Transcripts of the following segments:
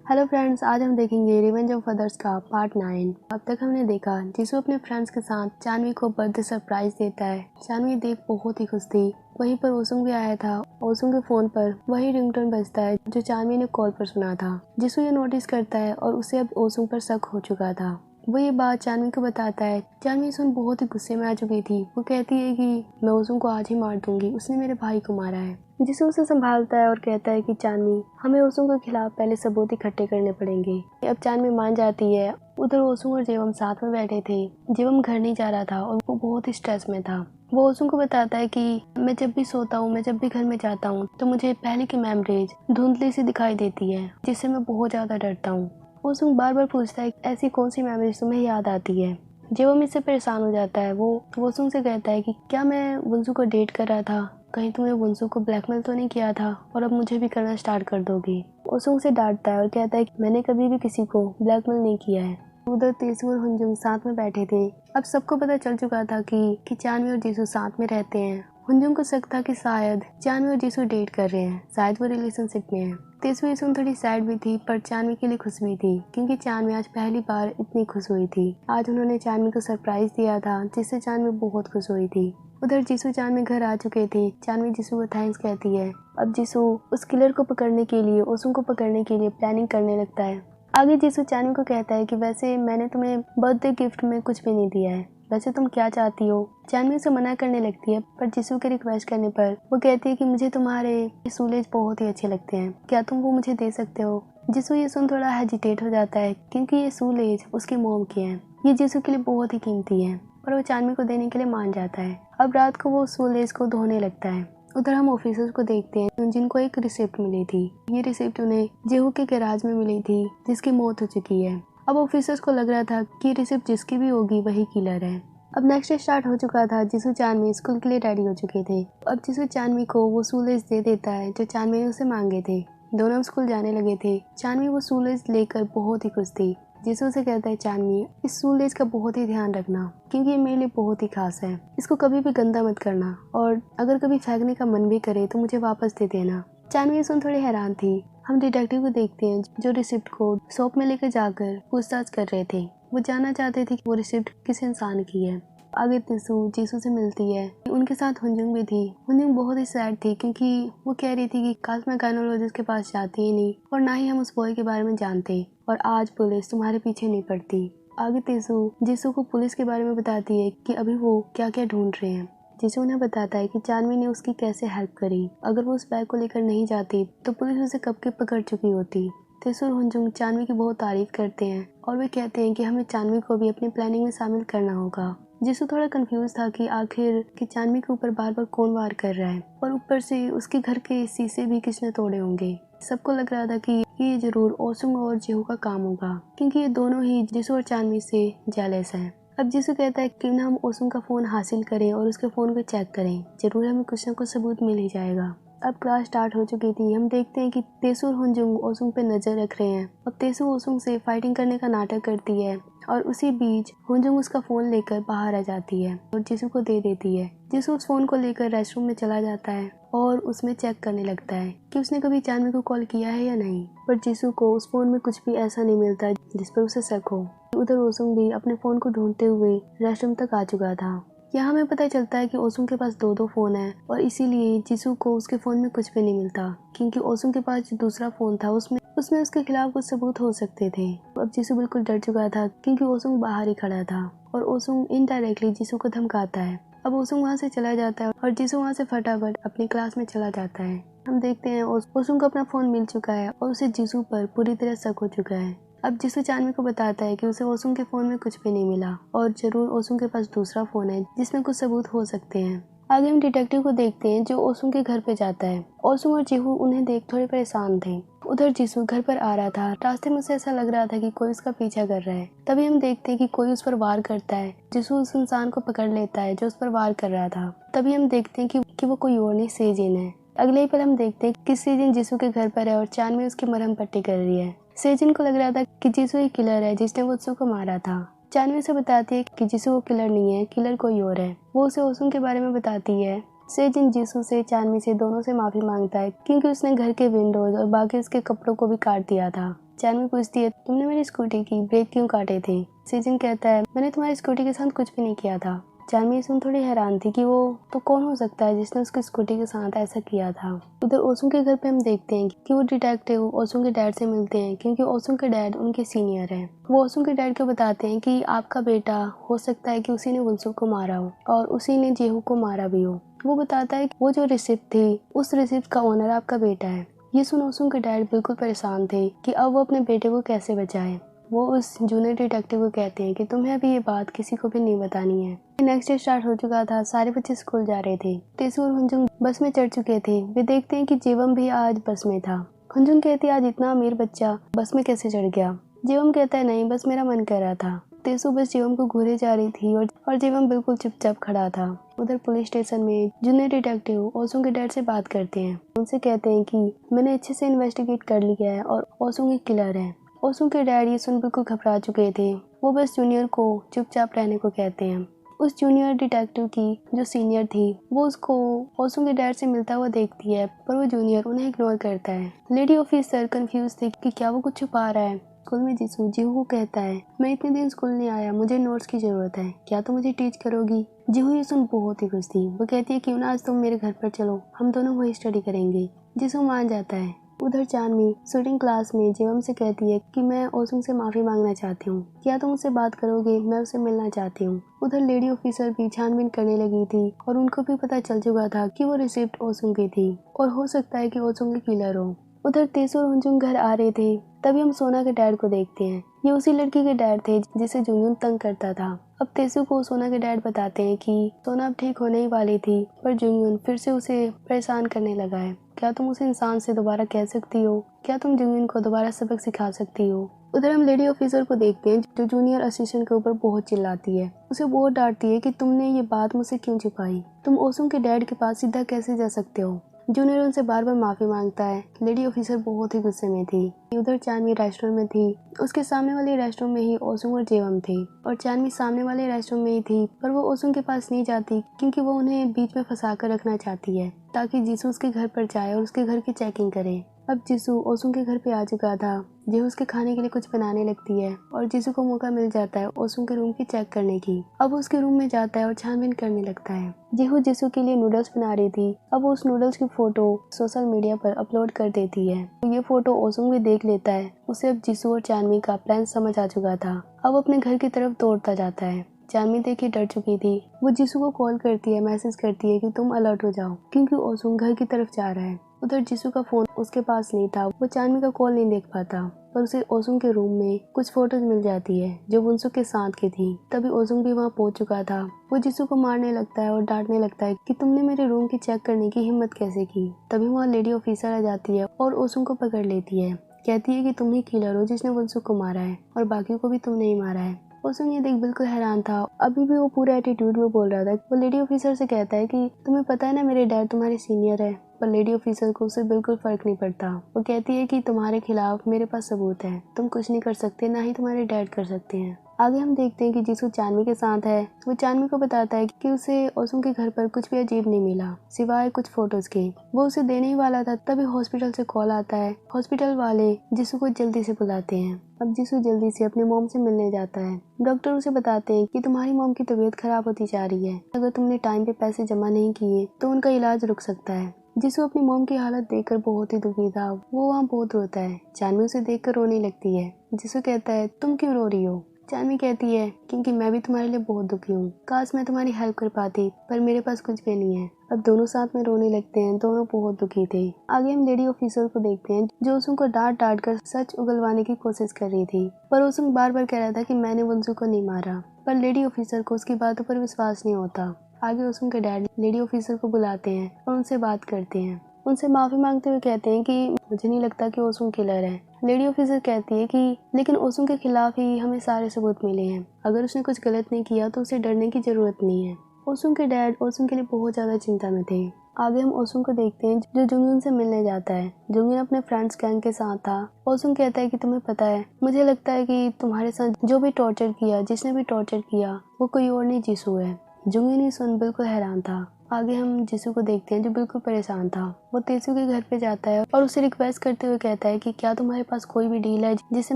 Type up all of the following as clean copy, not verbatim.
Hello friends, आज हम देखेंगे रिवेंज ऑफ अदर्स का पार्ट 9। अब तक हमने देखा जीसू अपने फ्रेंड्स के साथ चानवी को बर्थडे सरप्राइज देता है। चानवी देख बहुत ही खुश थी। वहीं पर ओसुंग भी आया था। ओसुंग के फोन पर वही रिंगटोन बजता है जो चानवी ने कॉल पर सुना था। जीसू ये नोटिस करता है और उसे अब ओसुंग पर शक हो चुका था। वो ये बात चानवी को बताता है। चानवी सुन बहुत ही गुस्से में आ चुकी थी। वो कहती है कि मैं ओसुंग को आज ही मार दूंगी, उसने मेरे भाई को मारा है। जिसू उसे संभालता है और कहता है कि चानवी, हमें ओसुंग के खिलाफ पहले सबूत इकट्ठे करने पड़ेंगे। अब चानवी मान जाती है। उधर ओसुंग और जेवम साथ में बैठे थे। जेवम घर नहीं जा रहा था और वो बहुत ही स्ट्रेस में था। वो ओसुंग को बताता है कि मैं जब भी सोता हूँ, मैं जब भी घर में जाता हूँ तो मुझे पहले की मेमोरीज धुंधली सी दिखाई देती है, जिससे मैं बहुत ज्यादा डरता हूँ। ओसुंग बार बार पूछता है ऐसी कौन सी मेमोरीज तुम्हें याद आती है। जेवम इससे परेशान हो जाता है। वो ओसुंग से कहता है कि क्या मैं वुंसू को डेट कर रहा था, कहीं तुमने वुंसू को ब्लैकमेल तो नहीं किया था और अब मुझे भी करना स्टार्ट कर दोगी। ओसुंग से डांटता है और कहता है कि मैंने कभी भी किसी को ब्लैकमेल नहीं किया है। उधर तेसू और हुंजुंग साथ में बैठे थे। अब सबको पता चल चुका था कि चानवी और जीसू साथ में रहते हैं। हुंजुंग को शक था कि शायद चानवी और जीसू डेट कर रहे हैं, शायद वो रिलेशनशिप में है। तेसू इसुन थोड़ी सैड भी थी पर चानवी के लिए खुश भी थी, क्योंकि चानवी आज पहली बार इतनी खुश हुई थी। आज उन्होंने चानवी को सरप्राइज दिया था, जिससे चानवी बहुत खुश हुई थी। उधर जीसू चानवी घर आ चुके थे। चानवी जीसू को थैंक्स कहती है। अब जीसू उस किलर को पकड़ने के लिए, ओसुंग को पकड़ने के लिए प्लानिंग करने लगता है। आगे जीसू चानवी को कहता है कि वैसे मैंने तुम्हें बर्थडे गिफ्ट में कुछ भी नहीं दिया है, वैसे तुम क्या चाहती हो। चानवी उसे मना करने लगती है, पर जीसू के रिक्वेस्ट करने पर वो कहती है कि मुझे तुम्हारे सूलेज बहुत ही अच्छे लगते हैं, क्या तुम वो मुझे दे सकते हो। जीसू ये सुन थोड़ा हेजिटेट हो जाता है, क्योंकि ये सूलेज उसकी मोम के हैं। ये जीसू के लिए बहुत ही कीमती है और वो चानवी को देने के लिए मान जाता है। अब रात को वो सूलेज को धोने लगता है। उधर हम ऑफिसर्स को देखते हैं जिनको एक रिसिप्ट मिली थी। ये रिसिप्ट उन्हें जेहू के गैराज में मिली थी, जिसकी मौत हो चुकी है। अब ऑफिसर्स को लग रहा था कि रिसिप्ट जिसकी भी होगी वही किलर है। अब नेक्स्ट स्टार्ट हो चुका था। जीसू चानवी स्कूल के लिए रेडी हो चुके थे। अब जीसू चानवी को वो सूलेज दे देता है जो चानवी ने उसे मांगे थे। दोनों स्कूल जाने लगे थे। चानवी वो सूलेज लेकर बहुत ही खुश थी। जीसू से कहता है चानवी, इस सूलेज का बहुत ही ध्यान रखना, क्योंकि ये मेरे लिए बहुत ही खास है। इसको कभी भी गंदा मत करना और अगर कभी फेंकने का मन भी करे तो मुझे वापस दे देना। चानवी सुन थोड़ी हैरान थी। हम डिटेक्टिव को देखते हैं जो रिसिप्ट को शॉप में लेकर जाकर पूछताछ कर रहे थे। वो जानना चाहते थे कि वो रिसिप्ट किस इंसान की है। आगे तेसू जीसू से मिलती है। उनके साथ हुंजुंग भी थी। हुंजुंग बहुत ही सैड थी, क्योंकि वो कह रही थी कि काश मैं गायनोलॉजिस्ट के पास जाती ही नहीं और ना ही हम उस बॉय के बारे में जानते, और आज पुलिस तुम्हारे पीछे नहीं पड़ती। आगे तेसू जीसू को पुलिस के बारे में बताती है कि अभी वो क्या क्या ढूंढ रहे हैं। जीसू उन्हें बताता है कि चानवी ने उसकी कैसे हेल्प करी। अगर वो उस बैग को लेकर नहीं जाती तो पुलिस उसे कब के पकड़ चुकी होती। तेसू और हुंजुंग चानवी की बहुत तारीफ करते हैं और वे कहते हैं कि हमें चानवी को भी अपनी प्लानिंग में शामिल करना होगा। जीसू थोड़ा कंफ्यूज था कि आखिर कि चानवी के ऊपर बार बार कौन वार कर रहा है, और ऊपर से उसके घर के शीशे भी किसने तोड़े होंगे। सबको लग रहा था कि ये जरूर ओसुंग और जेहू का काम होगा, क्योंकि ये दोनों ही जीसू और चानवी से जेलस हैं। अब जीसू कहता है कि ना हम ओसुंग का फोन हासिल करें और उसके फोन को चेक करें, जरूर हमें कुछ ना कुछ सबूत मिल ही जाएगा। अब क्लास स्टार्ट हो चुकी थी। हम देखते हैं कि तेसू और हुंजुंग ओसुंग पे नजर रख रहे हैं। अब तेसू ओसुंग से फाइटिंग करने का नाटक करती है और उसी बीच हुंजुंग उसका फोन लेकर बाहर आ जाती है और जीसू को दे देती है। जीसू उस फोन को लेकर रेस्टरूम में चला जाता है और उसमें चेक करने लगता है कि उसने कभी चानवी को कॉल किया है या नहीं, पर जीसू को उस फोन में कुछ भी ऐसा नहीं मिलता जिस पर उसे शक हो। उधर ओसुंग भी अपने फोन को ढूंढते हुए रेस्टरूम तक आ चुका था। यहाँ हमें पता चलता है कि ओसुंग के पास दो फोन है और इसीलिए जीसू को उसके फोन में कुछ भी नहीं मिलता, क्योंकि ओसुंग के पास जो दूसरा फोन था उसमें उसके खिलाफ कुछ सबूत हो सकते थे। अब जीसू बिल्कुल डर चुका था, क्योंकि ओसुंग बाहर ही खड़ा था और ओसुंग इनडायरेक्टली जीसू को धमकाता है। अब ओसुंग वहाँ से चला जाता है और जीसू वहाँ से फटाफट अपनी क्लास में चला जाता है। हम देखते हैं ओसुंग को अपना फोन मिल चुका है और उसे जीसू पर पूरी तरह शक हो चुका है। अब जीसू चानवी को बताता है कि उसे ओसुंग के फोन में कुछ भी नहीं मिला और जरूर ओसुंग के पास दूसरा फोन है जिसमें कुछ सबूत हो सकते हैं। आगे हम डिटेक्टिव को देखते हैं जो ओसुंग के घर पे जाता है। ओसुंग और जीहू उन्हें देख थोड़े परेशान थे। उधर जीसू घर पर आ रहा था। रास्ते में उसे ऐसा लग रहा था कि कोई उसका पीछा कर रहा है। तभी हम देखते हैं कि कोई उस पर वार करता है। जीसू उस इंसान को पकड़ लेता है जो उस पर वार कर रहा था। तभी हम देखते हैं कि वो कोई और नहीं, सेजिन है। अगले ही पल हम देखते हैं कि सेजिन जीसू के घर पर है और चानवी उसकी मरहम पट्टी कर रही है। सेजिन को लग रहा था कि जीसू ही किलर है जिसने वुत्सु को मारा था। चानवी से बताती है कि जीसू वो किलर नहीं है, किलर कोई और है। वो उसे ओसुंग के बारे में बताती है। सेजिन जीसू से, चानवी से, दोनों से माफी मांगता है, क्योंकि उसने घर के विंडोज और बाकी उसके कपड़ों को भी काट दिया था। चानवी पूछती है, तुमने मेरी स्कूटी की ब्रेक क्यों काटे थे? सीजन कहता है, मैंने तुम्हारी स्कूटी के साथ कुछ भी नहीं किया था। चानवी सुन थोड़ी हैरान थी कि वो तो कौन हो सकता है जिसने उसकी स्कूटी के साथ ऐसा किया था। उधर ओसुंग के घर पे हम देखते हैं कि वो डिटेक्टिव ओसुंग के डैड से मिलते हैं, क्योंकि ओसुंग के डैड उनके सीनियर हैं। वो ओसुंग के डैड को बताते हैं कि आपका बेटा हो सकता है कि उसी ने वुनसुक को मारा हो और उसी ने जेहू को मारा भी हो। वो बताता है कि वो जो रिसिप्ट थी उस रिसिप्ट का ओनर आपका बेटा है। ये सुन ओसुंग के डैड बिल्कुल परेशान थे कि अब वो अपने बेटे को कैसे बचाए। वो उस जूनियर डिटेक्टिव को कहते हैं कि तुम्हें अभी ये बात किसी को भी नहीं बतानी है। नेक्स्ट डे स्टार्ट हो चुका था, सारे बच्चे स्कूल जा रहे थे। तेसू और हुंजुंग बस में चढ़ चुके थे। वे देखते हैं कि जेवम भी आज बस में था। हुंजुंग कहती है, आज इतना अमीर बच्चा बस में कैसे चढ़ गया? जेवम कहता है, नहीं, बस मेरा मन कर रहा था। तेसू बस जेवम को घूरे जा रही थी और जेवम बिल्कुल चुपचाप खड़ा था। उधर पुलिस स्टेशन में जूनियर डिटेक्टिव ओसुंग के डैड से बात करते हैं। उनसे कहते हैं कि मैंने अच्छे से इन्वेस्टिगेट कर लिया है और ओसुंग एक किलर है। ओसुंग के डैड ये सुन बिल्कुल घबरा चुके थे। वो बस जूनियर को चुपचाप रहने को कहते हैं। उस जूनियर डिटेक्टिव की जो सीनियर थी वो उसको ओसुंग के डैड से मिलता हुआ देखती है, पर वो जूनियर उन्हें इग्नोर करता है। लेडी ऑफिसर कंफ्यूज थी कि क्या वो कुछ छुपा रहा है। स्कूल में जीसू जीहू को कहता है, मैं इतने दिन स्कूल नहीं आया, मुझे नोट्स की जरूरत है, क्या तुम मुझे टीच करोगी? जीहू ये सुन बहुत ही खुश थी। वो कहती है, क्यों ना आज तुम मेरे घर पर चलो, हम दोनों वही स्टडी करेंगे। जीसू मान जाता है। उधर चानवी शूटिंग क्लास में जेवम से कहती है कि मैं ओसुंग से माफी मांगना चाहती हूँ, क्या तुम उससे बात करोगे? मैं उससे मिलना चाहती हूँ। उधर लेडी ऑफिसर भी छानबीन करने लगी थी और उनको भी पता चल चुका था कि वो रिसिप्ट ओसुंग की थी और हो सकता है कि ओसुंग के किलर हो। उधर तेसू और हुंजुंग घर आ रहे थे, तभी हम सोना के डैड को देखते हैं। ये उसी लड़की के डैड थे जिसे जुनयून तंग करता था। अब तेसू को सोना के डैड बताते हैं कि सोना अब ठीक होने ही वाली थी, पर जुनयून फिर से उसे परेशान करने लगा है। क्या तुम उस इंसान से दोबारा कह सकती हो? क्या तुम जुनयून को दोबारा सबक सिखा सकती हो? उधर हम लेडी ऑफिसर को देखते हैं जो जूनियर असिस्टेंट के ऊपर बहुत चिल्लाती है। उसे बहुत डांटती है कि तुमने ये बात मुझसे क्यों छिपाई? तुम ओसुंग के डैड के पास सीधा कैसे जा सकते हो? जूनियर उनसे बार बार माफी मांगता है। लेडी ऑफिसर बहुत ही गुस्से में थी। उधर चानवी रेस्टोरेंट में थी। उसके सामने वाले रेस्टोरेंट में ही ओसुंग और जेवम थे और चानवी सामने वाले रेस्टोरेंट में ही थी, पर वो ओसुंग के पास नहीं जाती क्योंकि वो उन्हें बीच में फंसा कर रखना चाहती है ताकि जीसू उसके घर पर जाए और उसके घर की चेकिंग करे। अब जीसू ओसुंग के घर पे आ चुका था। जेहू उसके खाने के लिए कुछ बनाने लगती है और जीसू को मौका मिल जाता है ओसुंग के रूम की चेक करने की। अब उसके रूम में जाता है और छानबीन करने लगता है। जेहू जीसू के लिए नूडल्स बना रही थी। अब वो उस नूडल्स की फोटो सोशल मीडिया पर अपलोड कर देती है। तो ये फोटो ओसुंग भी देख लेता है। उसे अब जीसू और चानवी का प्लान समझ आ चुका था। अब अपने घर की तरफ दौड़ता जाता है। चानवी देखी डर चुकी थी। वो जीसू को कॉल करती है, मैसेज करती है कि तुम अलर्ट हो जाओ क्योंकि ओसुंग घर की तरफ जा रहा है। उधर जीसू का फोन उसके पास नहीं था। वो चानवी का कॉल नहीं देख पाता, पर उसे ओसुंग के रूम में कुछ फोटोज मिल जाती है जो वुनसुक के साथ की थी। तभी ओसुंग भी वहाँ पहुंच चुका था। वो जीसू को मारने लगता है और डांटने लगता है कि तुमने मेरे रूम की चेक करने की हिम्मत कैसे की। तभी वहाँ लेडी ऑफिसर आ जाती है और ओसुंग को पकड़ लेती है। कहती है कि तुम ही किलर हो जिसने वुनसुक को मारा है और बाकियों को भी तुमने ही मारा है। ओसुंग ये देख बिल्कुल हैरान था। अभी भी वो पूरे एटीट्यूड में बोल रहा था। वो लेडी ऑफिसर से कहता है कि तुम्हें पता है ना मेरे डैड तुम्हारे सीनियर है, पर लेडी ऑफिसर को उससे बिल्कुल फर्क नहीं पड़ता। वो कहती है कि तुम्हारे खिलाफ मेरे पास सबूत है, तुम कुछ नहीं कर सकते, ना ही तुम्हारे डैड कर सकते हैं। आगे हम देखते हैं कि जीसू चानवी के साथ है। वो चानवी को बताता है कि उसे ओसुंग के घर पर कुछ भी अजीब नहीं मिला सिवाय कुछ फोटोज के। वो उसे देने ही वाला था, तभी हॉस्पिटल से कॉल आता है। हॉस्पिटल वाले जीसू को जल्दी से बुलाते हैं। अब जीसू जल्दी से अपने मॉम से मिलने जाता है। डॉक्टर उसे बताते हैं कि तुम्हारी मॉम की तबीयत खराब होती जा रही है, अगर तुमने टाइम पे पैसे जमा नहीं किए तो उनका इलाज रुक सकता है। जीसू अपनी मॉम की हालत देखकर बहुत ही दुखी था। वो वहाँ बहुत रोता है। चानवी उसे देखकर रोने लगती है। जीसू कहता है, तुम क्यों रो रही हो? चानवी कहती है, क्योंकि मैं भी तुम्हारे लिए बहुत दुखी हूँ, काश मैं तुम्हारी हेल्प कर पाती, पर मेरे पास कुछ भी नहीं है। अब दोनों साथ में रोने लगते हैं। दोनों बहुत दुखी थे। आगे हम लेडी ऑफिसर को देखते हैं जो ओसुंग को डांट डांट कर सच उगलवाने की कोशिश कर रही थी, पर ओसुंग बार बार कह रहा था कि मैंने वुनसुक को नहीं मारा, पर लेडी ऑफिसर को उसकी बातों पर विश्वास नहीं होता। आगे ओसुंग के डैड लेडी ऑफिसर को बुलाते हैं और उनसे बात करते हैं। उनसे माफी मांगते हुए कहते हैं कि मुझे नहीं लगता कि ओसुंग किलर है। लेडी ऑफिसर कहती है कि लेकिन ओसुंग के खिलाफ ही हमें सारे सबूत मिले हैं, अगर उसने कुछ गलत नहीं किया तो उसे डरने की जरूरत नहीं है। ओसुंग के डैड ओसुंग के लिए बहुत ज्यादा चिंता में थे। आगे हम ओसुंग को देखते हैं जो जुंगयुन से मिलने जाता है। जुंगयुन अपने फ्रेंड्स गैंग के साथ था। ओसुंग कहता है कि तुम्हें पता है, मुझे लगता है कि तुम्हारे साथ जो भी टॉर्चर किया, जिसने भी टॉर्चर किया, वो कोई और नहीं जीसू है। जुंगयुन सुन बिल्कुल हैरान था। आगे हम जीसू को देखते हैं जो बिल्कुल परेशान था। वो तेसू के घर पे जाता है और उसे रिक्वेस्ट करते हुए कहता है कि क्या तुम्हारे पास कोई भी डील है जिसे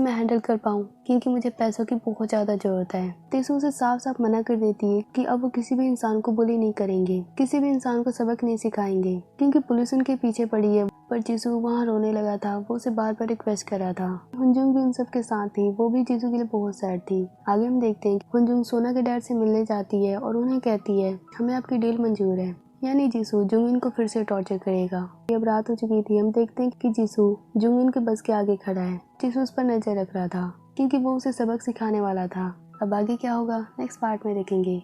मैं हैंडल कर पाऊँ, क्योंकि मुझे पैसों की बहुत ज्यादा जरूरत है। तेसू उसे साफ साफ मना कर देती है कि अब वो किसी भी इंसान को बुली नहीं करेंगे, किसी भी इंसान को सबक नहीं सिखाएंगे, क्योंकि पुलिस उनके पीछे पड़ी है। पर जीसू वहाँ रोने लगा था। वो उसे बार बार रिक्वेस्ट कर रहा था। हुनजुंग भी उन सब के साथ थी। वो भी जीसू के लिए बहुत सैड थी। आगे हम देखते हैं कि हुनजुंग सोना के डैड से मिलने जाती है और उन्हें कहती है हमें आपकी डील मंजूर है। यानी जीसू जुंगिन को फिर से टॉर्चर करेगा। अब रात हो चुकी थी। हम देखते हैं कि जीसू जुंगिन के बस के आगे खड़ा है। जीसू उस पर नजर रख रहा था क्योंकि वो उसे सबक सिखाने वाला था। अब आगे क्या होगा नेक्स्ट पार्ट में देखेंगे।